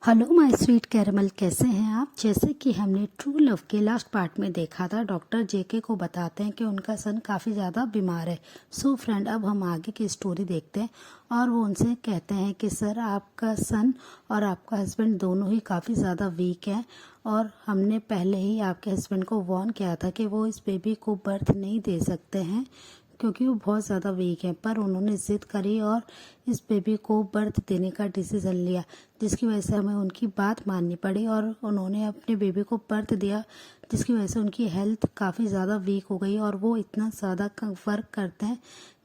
Hello my sweet caramel, कैसे हैं आप। जैसे कि हमने ट्रू लव के लास्ट पार्ट में देखा था, डॉक्टर जेके को बताते हैं कि उनका सन काफ़ी ज़्यादा बीमार है। सो फ्रेंड, अब हम आगे की स्टोरी देखते हैं और वो उनसे कहते हैं कि सर, आपका सन और आपका हस्बैंड दोनों ही काफ़ी ज़्यादा वीक हैं और हमने पहले ही आपके हस्बैंड को वार्न किया था कि वो इस बेबी को बर्थ नहीं दे सकते हैं क्योंकि वो बहुत ज़्यादा वीक हैं। पर उन्होंने ज़िद करी और इस बेबी को बर्थ देने का डिसीज़न लिया, जिसकी वजह से हमें उनकी बात माननी पड़ी और उन्होंने अपने बेबी को बर्थ दिया, जिसकी वजह से उनकी हेल्थ काफ़ी ज़्यादा वीक हो गई और वो इतना ज़्यादा वर्क करते हैं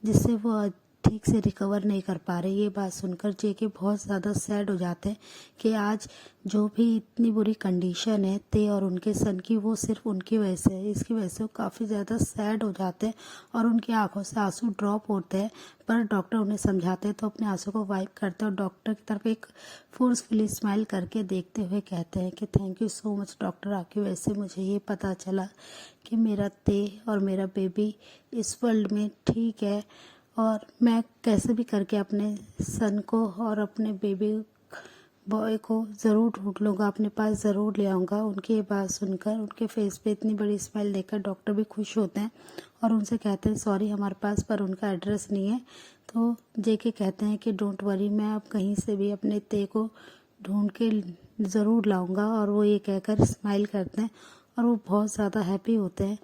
जिससे वो ठीक से रिकवर नहीं कर पा रहे। ये बात सुनकर जेके बहुत ज़्यादा सैड हो जाते हैं कि आज जो भी इतनी बुरी कंडीशन है ते और उनके सन की, वो सिर्फ उनकी वजह से है। इसकी वजह से वो काफ़ी ज़्यादा सैड हो जाते हैं और उनकी आंखों से आंसू ड्रॉप होते हैं। पर डॉक्टर उन्हें समझाते हैं तो अपने आंसू को वाइप करते हैं और डॉक्टर की तरफ एक फोर्सफुली स्माइल करके देखते हुए कहते हैं कि thank you so much doctor, आपकी वजह से मुझे ये पता चला कि मेरा ते और मेरा बेबी इस वर्ल्ड में ठीक है और मैं कैसे भी करके अपने सन को और अपने बेबी बॉय को ज़रूर ढूंढ लूँगा, अपने पास ज़रूर ले आऊँगा। उनकी ये बात सुनकर, उनके फेस पे इतनी बड़ी स्माइल देखकर डॉक्टर भी खुश होते हैं और उनसे कहते हैं सॉरी हमारे पास पर उनका एड्रेस नहीं है। तो जेके कहते हैं कि डोंट वरी, मैं अब कहीं से भी अपने ते को ढूंढ के ज़रूर लाऊंगा। और वो ये कहकर स्माइल करते हैं और वो बहुत ज़्यादा हैप्पी होते हैं।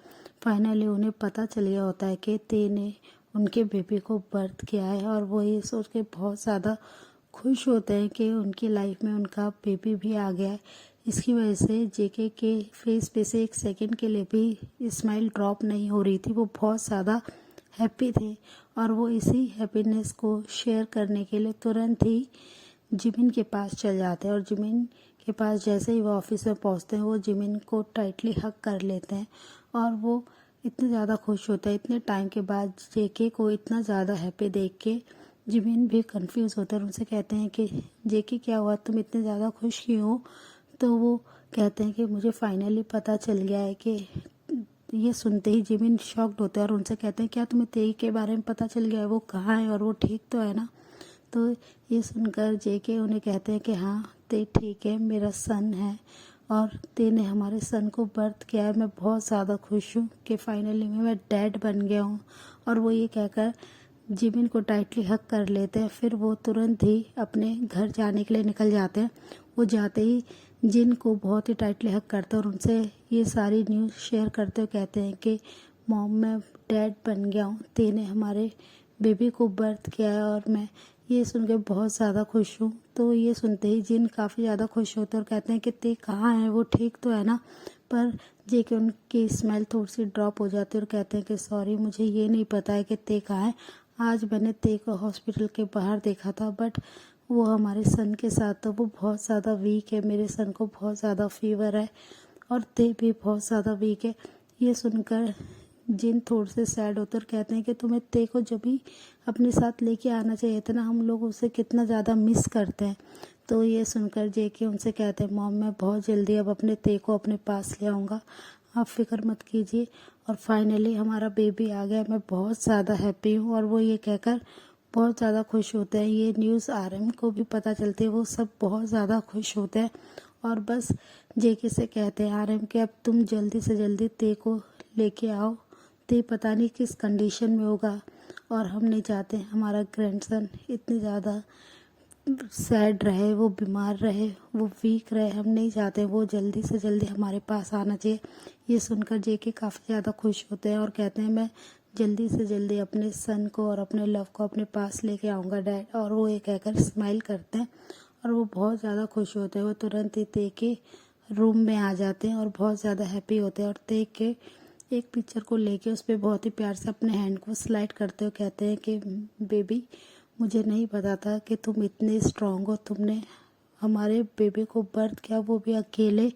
फाइनली उन्हें पता चल गया होता है कि ते ने उनके बेबी को बर्थ किया है और वो ये सोच के बहुत ज़्यादा खुश होते हैं कि उनकी लाइफ में उनका बेबी भी आ गया है। इसकी वजह से जेके के फेस पे से एक सेकंड के लिए भी स्माइल ड्रॉप नहीं हो रही थी। वो बहुत ज़्यादा हैप्पी थे और वो इसी हैप्पीनेस को शेयर करने के लिए तुरंत ही जिमिन के पास चल जाते हैं। और जिमिन के पास जैसे ही वो ऑफिस में पहुंचते हैं, वो जिमिन को टाइटली हग कर लेते हैं और वो इतने ज़्यादा खुश होता है। इतने टाइम के बाद जेके को इतना ज़्यादा हैप्पी देख के जिमिन भी कंफ्यूज होता है और उनसे कहते हैं कि जेके क्या हुआ, तुम इतने ज़्यादा खुश क्यों हो। तो वो कहते हैं कि मुझे फाइनली पता चल गया है कि ये सुनते ही जिमिन शॉक्ड होते हैं और उनसे कहते हैं क्या तुम्हें तेई के बारे में पता चल गया है, वो कहाँ है और वो ठीक तो है ना। तो ये सुनकर जेके उन्हें कहते हैं कि हाँ ते ठीक है, मेरा सन है और ते ने हमारे सन को बर्थ किया है। मैं बहुत ज़्यादा खुश हूँ कि फाइनली मैं डैड बन गया हूँ। और वो ये कहकर जिमिन को टाइटली हग कर लेते हैं। फिर वो तुरंत ही अपने घर जाने के लिए निकल जाते हैं। वो जाते ही जिन को बहुत ही टाइटली हग करते हैं और उनसे ये सारी न्यूज़ शेयर करते हुए कहते हैं कि मॉम, मैं डैड बन गया हूँ, ते ने हमारे बेबी को बर्थ किया है और मैं ये सुन के बहुत ज़्यादा खुश हूँ। तो ये सुनते ही जिन काफ़ी ज़्यादा खुश होते हैं और कहते हैं कि ते कहाँ है, वो ठीक तो है ना। पर जेके उनकी स्माइल थोड़ी सी ड्रॉप हो जाती है और कहते हैं कि सॉरी, मुझे ये नहीं पता है कि ते कहाँ है। आज मैंने ते को हॉस्पिटल के बाहर देखा था, बट वो हमारे सन के साथ था। वो बहुत ज़्यादा वीक है, मेरे सन को बहुत ज़्यादा फीवर है और ते भी बहुत ज़्यादा वीक है। ये सुनकर जिन थोड़े से सैड होते और कहते हैं कि तुम्हें ते को जब भी अपने साथ लेके आना चाहिए था ना, हम लोग उसे कितना ज़्यादा मिस करते हैं। तो ये सुनकर जेके उनसे कहते हैं मॉम, मैं बहुत जल्दी अब अपने ते को अपने पास ले आऊँगा, आप फिक्र मत कीजिए। और फाइनली हमारा बेबी आ गया, मैं बहुत ज़्यादा हैप्पी हूँ। और वो ये कहकर बहुत ज़्यादा खुश होते हैं। ये न्यूज़ आरएम को भी पता चलती है, वो सब बहुत ज़्यादा खुश होते हैं और बस जेके से कहते हैं आरएम कि अब तुम जल्दी से जल्दी ते को लेके आओ। ते पता नहीं किस कंडीशन में होगा और हम नहीं चाहते हमारा ग्रैंडसन इतने ज़्यादा सैड रहे, वो बीमार रहे, वो वीक रहे। हम नहीं चाहते, वो जल्दी से जल्दी हमारे पास आना चाहिए। ये सुनकर जेके काफ़ी ज़्यादा खुश होते हैं और कहते हैं मैं जल्दी से जल्दी अपने सन को और अपने लव को अपने पास लेके आऊँगा डैड। और वो ये कहकर स्माइल करते हैं और वो बहुत ज़्यादा खुश होते हैं। वो तुरंत ही ते के रूम में आ जाते हैं और बहुत ज़्यादा हैप्पी होते हैं और ते के एक पिक्चर को लेके उस पर बहुत ही प्यार से अपने हैंड को स्लाइड करते हुए कहते हैं कि बेबी, मुझे नहीं पता था कि तुम इतने स्ट्रांग हो, तुमने हमारे बेबी को बर्थ किया, वो भी अकेले।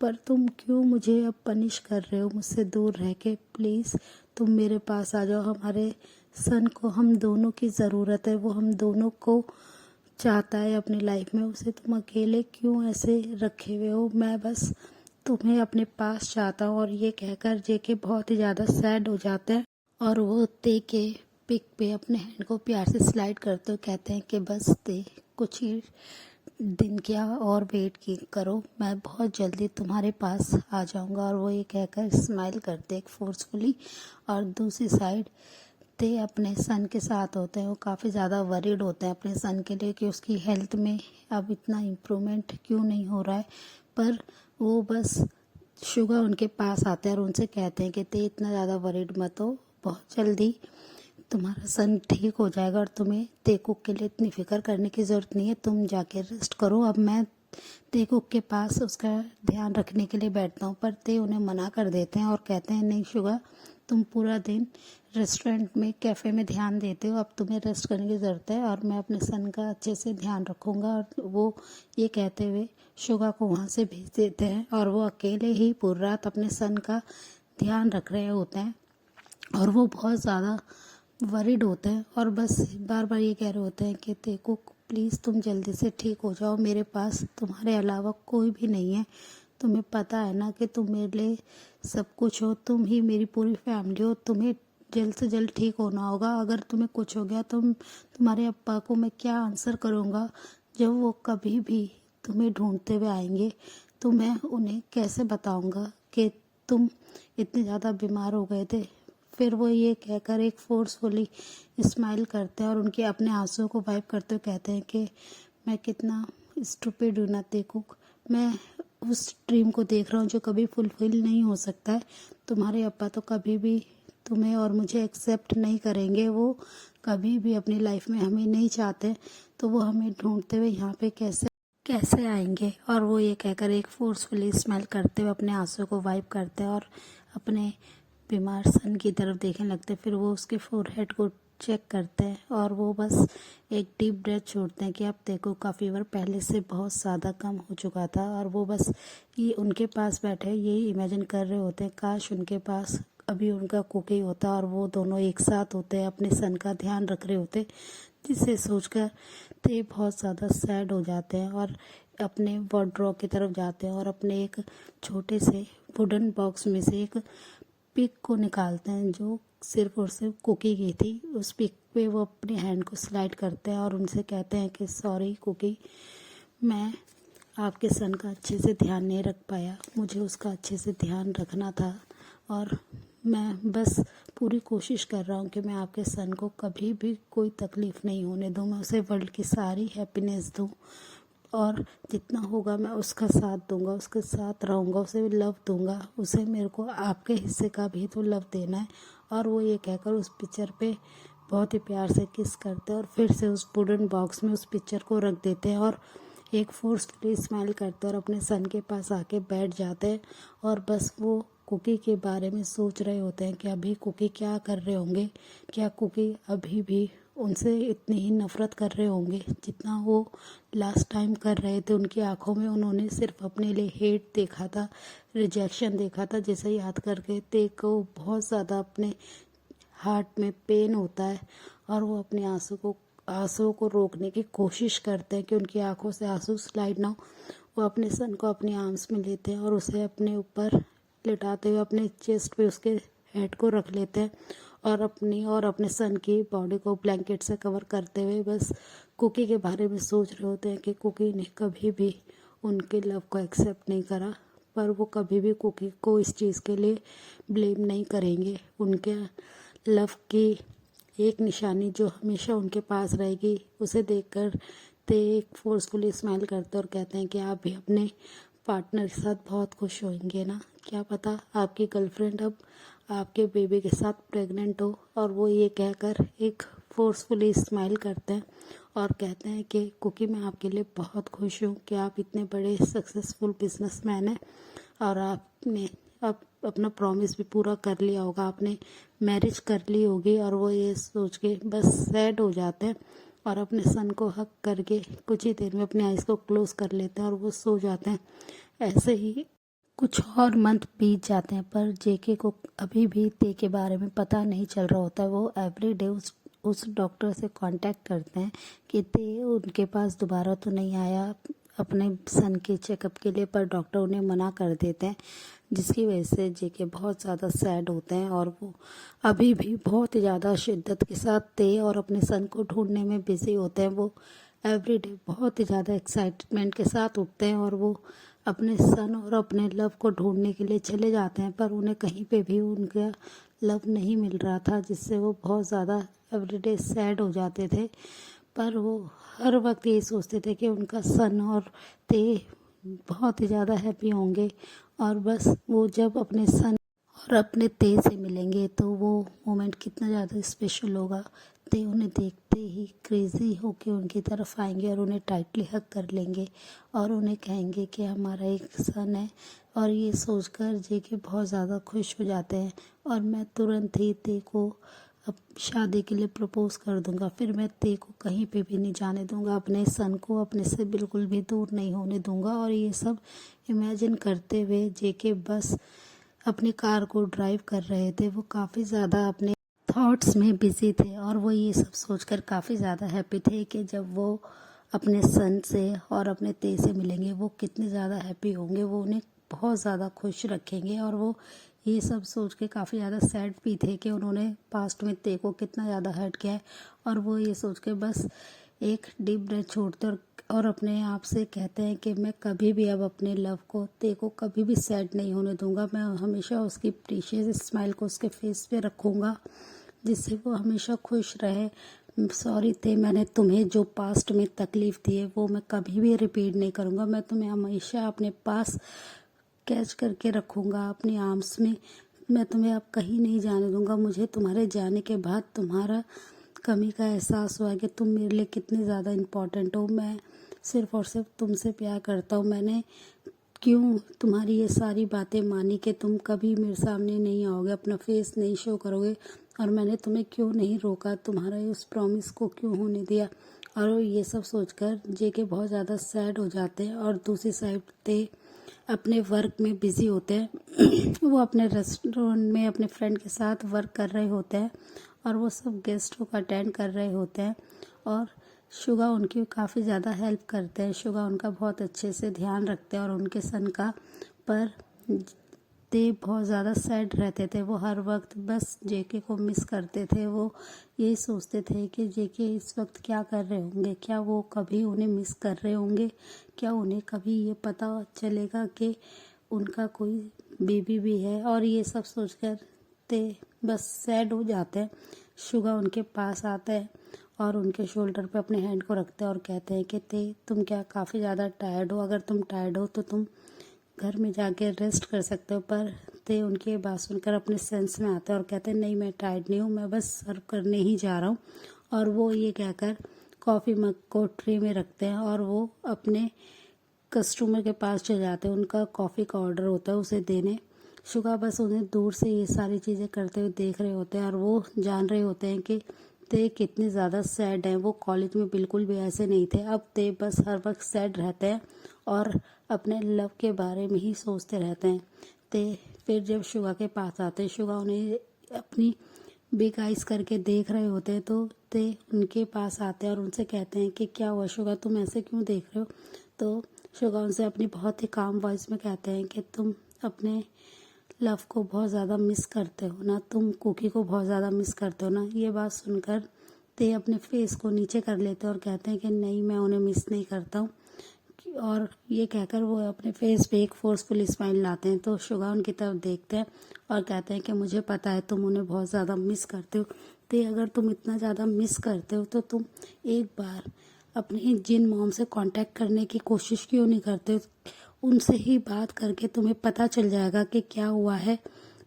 पर तुम क्यों मुझे अब पनिश कर रहे हो मुझसे दूर रह के। प्लीज़ तुम मेरे पास आ जाओ, हमारे सन को हम दोनों की ज़रूरत है, वो हम दोनों को चाहता है अपनी लाइफ में। उसे तुम अकेले क्यों ऐसे रखे हुए हो, मैं बस तुम्हें अपने पास चाहता हूँ। और ये कहकर जेके बहुत ही ज़्यादा सैड हो जाते हैं और वो ते के पिक पे अपने हैंड को प्यार से स्लाइड करते हुए कहते हैं कि बस ते, कुछ ही दिन क्या और वेट की करो, मैं बहुत जल्दी तुम्हारे पास आ जाऊंगा। और वो ये कहकर स्माइल करते एक फोर्सफुली। और दूसरी साइड ते अपने सन के साथ होते हैं। वो काफ़ी ज़्यादा वरीड होते हैं अपने सन के लिए कि उसकी हेल्थ में अब इतना इम्प्रूवमेंट क्यों नहीं हो रहा है। पर वो बस शुगर उनके पास आते हैं और उनसे कहते हैं कि ते इतना ज़्यादा वरीड मत हो, बहुत जल्दी तुम्हारा सन ठीक हो जाएगा और तुम्हें तेकुक के लिए इतनी फिक्र करने की ज़रूरत नहीं है, तुम जाके रेस्ट करो। अब मैं तेकुक के पास उसका ध्यान रखने के लिए बैठता हूँ। पर ते उन्हें मना कर देते हैं और कहते हैं नहीं शुगा, तुम पूरा दिन रेस्टोरेंट में कैफ़े में ध्यान देते हो, अब तुम्हें रेस्ट करने की ज़रूरत है और मैं अपने सन का अच्छे से ध्यान रखूँगा। और वो ये कहते हुए शुगा को वहाँ से भेज देते हैं और वो अकेले ही पूरी रात अपने सन का ध्यान रख रहे होते हैं। और वो बहुत ज़्यादा वरीड होते हैं और बस बार बार ये कह रहे होते हैं कि तेकुक प्लीज़ तुम जल्दी से ठीक हो जाओ, मेरे पास तुम्हारे अलावा कोई भी नहीं है। तुम्हें पता है ना कि तुम मेरे लिए सब कुछ हो, तुम ही मेरी पूरी फैमिली हो, तुम्हें जल्द से जल्द ठीक होना होगा। अगर तुम्हें कुछ हो गया तुम्हारे अप्पा को मैं क्या आंसर करूँगा जब वो कभी भी तुम्हें ढूंढते हुए आएंगे, तो मैं उन्हें कैसे बताऊँगा कि तुम इतने ज़्यादा बीमार हो गए थे। फिर वो ये कहकर एक फोर्सफुली स्माइल करते हैं और उनके अपने आंसुओं को वाइप करते हुए कहते हैं कि मैं कितना स्टूपिड हूँ ना तेकुक, मैं उस ड्रीम को देख रहा हूँ जो कभी फुलफिल नहीं हो सकता है। तुम्हारे अप्पा तो कभी भी तुम्हें और मुझे एक्सेप्ट नहीं करेंगे, वो कभी भी अपनी लाइफ में हमें नहीं चाहते, तो वो हमें ढूंढते हुए यहाँ पे कैसे कैसे आएंगे। और वो ये कहकर एक फोर्सफुली स्माइल करते हुए अपने आंसुओं को वाइप करते हैं और अपने बीमार सन की तरफ देखने लगते हैं। फिर वो उसके फोरहेड को चेक करते हैं और वो बस एक डीप ब्रेथ छोड़ते हैं कि अब देखो का फीवर पहले से बहुत ज़्यादा कम हो चुका था। और वो बस ये उनके पास बैठे यही इमेजिन कर रहे होते हैं काश उनके पास अभी उनका कुकी होता और वो दोनों एक साथ होते, अपने सन का ध्यान रख रहे होते। जिसे सोचकर ते बहुत ज़्यादा सैड हो जाते हैं और अपने वार्डरोब की तरफ जाते हैं और अपने एक छोटे से वुडन बॉक्स में से एक पिक को निकालते हैं जो सिर्फ और सिर्फ कुकी की थी। उस पिक पे वो अपने हैंड को स्लाइड करते हैं और उनसे कहते हैं कि सॉरी कुकी, मैं आपके सन का अच्छे से ध्यान नहीं रख पाया, मुझे उसका अच्छे से ध्यान रखना था और मैं बस पूरी कोशिश कर रहा हूँ कि मैं आपके सन को कभी भी कोई तकलीफ़ नहीं होने दूँ, मैं उसे वर्ल्ड की सारी हैप्पीनेस दूँ और जितना होगा मैं उसका साथ दूंगा, उसके साथ रहूँगा, उसे लव दूंगा, उसे मेरे को आपके हिस्से का भी तो लव देना है। और वो ये कहकर उस पिक्चर पे बहुत ही प्यार से किस करते हैं और फिर से उस वुडन बॉक्स में उस पिक्चर को रख देते हैं और एक फोर्सफुली स्माइल करते हैं और अपने सन के पास आके बैठ जाते हैं। और बस वो कुकी के बारे में सोच रहे होते हैं कि अभी कुकी क्या कर रहे होंगे, क्या कुकी अभी भी उनसे इतनी ही नफ़रत कर रहे होंगे जितना वो लास्ट टाइम कर रहे थे। उनकी आंखों में उन्होंने सिर्फ अपने लिए हेट देखा था, रिजेक्शन देखा था, जिसे याद करके ते को बहुत ज़्यादा अपने हार्ट में पेन होता है और वो अपने आंसुओं को रोकने की कोशिश करते हैं कि उनकी आंखों से आंसू स्लाइड ना हो। वो अपने सन को अपने आर्म्स में लेते हैं और उसे अपने ऊपर लिटाते हुए अपने चेस्ट पे उसके हेड को रख लेते हैं और अपने सन की बॉडी को ब्लैंकेट से कवर करते हुए बस कुकी के बारे में सोच रहे होते हैं कि कुकी ने कभी भी उनके लव को एक्सेप्ट नहीं करा, पर वो कभी भी कुकी को इस चीज़ के लिए ब्लेम नहीं करेंगे। उनके लव की एक निशानी जो हमेशा उनके पास रहेगी, उसे देखकर ते एक फोर्सफुली स्माइल करते और कहते हैं कि आप भी अपने पार्टनर के साथ बहुत खुश होंगे ना, क्या पता आपकी गर्लफ्रेंड अब आपके बेबी के साथ प्रेग्नेंट हो। और वो ये कहकर एक फोर्सफुली स्माइल करते हैं और कहते हैं कि कुकी मैं आपके लिए बहुत खुश हूँ कि आप इतने बड़े सक्सेसफुल बिजनेसमैन हैं और आपने अब अपना प्रॉमिस भी पूरा कर लिया होगा, आपने मैरिज कर ली होगी। और वो ये सोच के बस सैड हो जाते हैं और अपने सन को हक करके कुछ ही देर में अपने आइज़ को क्लोज कर लेते हैं और वो सो जाते हैं। ऐसे ही कुछ और मंथ बीत जाते हैं पर जेके को अभी भी ते के बारे में पता नहीं चल रहा होता है। वो एवरीडे उस डॉक्टर से कांटेक्ट करते हैं कि ते उनके पास दोबारा तो नहीं आया अपने सन के चेकअप के लिए, पर डॉक्टर उन्हें मना कर देते हैं, जिसकी वजह से जेके बहुत ज़्यादा सैड होते हैं और वो अभी भी बहुत ही ज़्यादा शिद्दत के साथ ते और अपने सन को ढूंढने में बिजी होते हैं। वो एवरीडे बहुत ही ज़्यादा एक्साइटमेंट के साथ उठते हैं और वो अपने सन और अपने लव को ढूंढने के लिए चले जाते हैं, पर उन्हें कहीं पे भी उनका लव नहीं मिल रहा था, जिससे वो बहुत ज़्यादा एवरीडे सैड हो जाते थे। पर वो हर वक्त यही सोचते थे कि उनका सन और ते बहुत ही ज़्यादा हैप्पी होंगे, और बस वो जब अपने सन और अपने ते से मिलेंगे तो वो मोमेंट कितना ज़्यादा स्पेशल होगा। ते उन्हें देखते ही क्रेज़ी होके उनकी तरफ आएंगे और उन्हें टाइटली हग कर लेंगे और उन्हें कहेंगे कि हमारा एक सन है। और ये सोचकर जेके बहुत ज़्यादा खुश हो जाते हैं, और मैं तुरंत ही ते को अब शादी के लिए प्रपोज़ कर दूंगा, फिर मैं ते को कहीं पे भी नहीं जाने दूंगा, अपने सन को अपने से बिल्कुल भी दूर नहीं होने दूंगा। और ये सब इमेजिन करते हुए जेके बस अपनी कार को ड्राइव कर रहे थे। वो काफ़ी ज़्यादा अपने थॉट्स में बिजी थे और वो ये सब सोचकर काफ़ी ज़्यादा हैप्पी थे कि जब वो अपने सन से और अपने ते से मिलेंगे वो कितने ज़्यादा हैप्पी होंगे, वो उन्हें बहुत ज़्यादा खुश रखेंगे। और वो ये सब सोच के काफ़ी ज़्यादा सैड भी थे कि उन्होंने पास्ट में ते को कितना ज़्यादा हर्ट किया है। और वो ये सोच के बस एक डीप ब्रेथ छोड़ते और अपने आप से कहते हैं कि मैं कभी भी अब अपने लव को ते को कभी भी सैड नहीं होने दूंगा, मैं हमेशा उसकी प्रीशियस स्माइल को उसके फेस पे रखूँगा, जिससे वो हमेशा खुश रहे। सॉरी ते, मैंने तुम्हें जो पास्ट में तकलीफ़ दी है वो मैं कभी भी रिपीट नहीं करूँगा, मैं तुम्हें हमेशा अपने पास कैच करके रखूँगा अपनी आर्म्स में, मैं तुम्हें अब कहीं नहीं जाने दूँगा। मुझे तुम्हारे जाने के बाद तुम्हारा कमी का एहसास हुआ कि तुम मेरे लिए कितनी ज़्यादा इम्पोर्टेंट हो। मैं सिर्फ़ और सिर्फ तुमसे प्यार करता हूँ। मैंने क्यों तुम्हारी ये सारी बातें मानी कि तुम कभी मेरे सामने नहीं आओगे, अपना फेस नहीं शो करोगे, और मैंने तुम्हें क्यों नहीं रोका, तुम्हारा उस प्रॉमिस को क्यों होने दिया। और ये सब सोचकर जेके बहुत ज़्यादा सैड हो जाते हैं। और दूसरी साइड ते अपने वर्क में बिज़ी होते हैं वो अपने रेस्टोरेंट में अपने फ्रेंड के साथ वर्क कर रहे होते हैं और वो सब गेस्टों को अटेंड कर रहे होते हैं। और शुगा उनकी काफ़ी ज़्यादा हेल्प करते हैं, शुगा उनका बहुत अच्छे से ध्यान रखते हैं और उनके सन का। पर ते बहुत ज़्यादा सैड रहते थे, वो हर वक्त बस जेके को मिस करते थे। वो यही सोचते थे कि जेके इस वक्त क्या कर रहे होंगे, क्या वो कभी उन्हें मिस कर रहे होंगे, क्या उन्हें कभी ये पता चलेगा कि उनका कोई बेबी भी है। और ये सब सोचकर ते बस सैड हो जाते हैं। शुगा उनके पास आता है और उनके शोल्डर पे अपने हैंड को रखते हैं और कहते हैं कि ते, तुम क्या काफ़ी ज़्यादा टायर्ड हो, अगर तुम टायर्ड हो तो तुम घर में जाके रेस्ट कर सकते हो। पर ते उनकी बात सुनकर अपने सेंस में आते हैं और कहते हैं नहीं, मैं टायर्ड नहीं हूँ, मैं बस सर्व करने ही जा रहा हूँ। और वो ये कहकर कॉफ़ी मग को ट्रे में रखते हैं और वो अपने कस्टमर के पास चले जाते हैं, उनका कॉफ़ी का ऑर्डर होता है उसे देने। शुगा बस उन्हें दूर से ये सारी चीज़ें करते हुए देख रहे होते हैं और वो जान रहे होते हैं कि ते कितने ज़्यादा सैड हैं। वो कॉलेज में बिल्कुल भी ऐसे नहीं थे, अब ते बस हर वक्त सैड रहते हैं और अपने लव के बारे में ही सोचते रहते हैं। ते फिर जब शुगा के पास आते हैं, शुगा उन्हें अपनी बिग आइज करके देख रहे होते हैं, तो ते उनके पास आते हैं और उनसे कहते हैं कि क्या हुआ शुगा, तुम ऐसे क्यों देख रहे हो। तो शुगा उनसे अपनी बहुत ही काम वॉइस में कहते हैं कि तुम अपने लव को बहुत ज़्यादा मिस करते हो ना, तुम कुकी को बहुत ज़्यादा मिस करते हो ना। ये बात सुनकर ते अपने फेस को नीचे कर लेते हैं और कहते हैं कि नहीं, मैं उन्हें मिस नहीं करता हूँ। और ये कहकर वो अपने फेस पे एक फोर्सफुल स्माइल लाते हैं। तो शुगा उनकी तरफ देखते हैं और कहते हैं कि मुझे पता है तुम उन्हें बहुत ज़्यादा मिस करते हो, तो अगर तुम इतना ज़्यादा मिस करते हो तो तुम एक बार अपनी जिन मॉम से कांटेक्ट करने की कोशिश क्यों नहीं करते हो, उनसे ही बात करके तुम्हें पता चल जाएगा कि क्या हुआ है।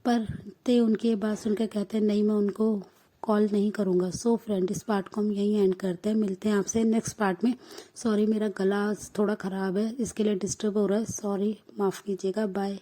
पर ते उनकी ये बात सुनकर कहते हैं नहीं, मैं उनको कॉल नहीं करूँगा। सो फ्रेंड, इस पार्ट को हम यहीं एंड करते हैं, मिलते हैं आपसे नेक्स्ट पार्ट में। सॉरी, मेरा गला थोड़ा ख़राब है, इसके लिए डिस्टर्ब हो रहा है, सॉरी, माफ़ कीजिएगा, बाय।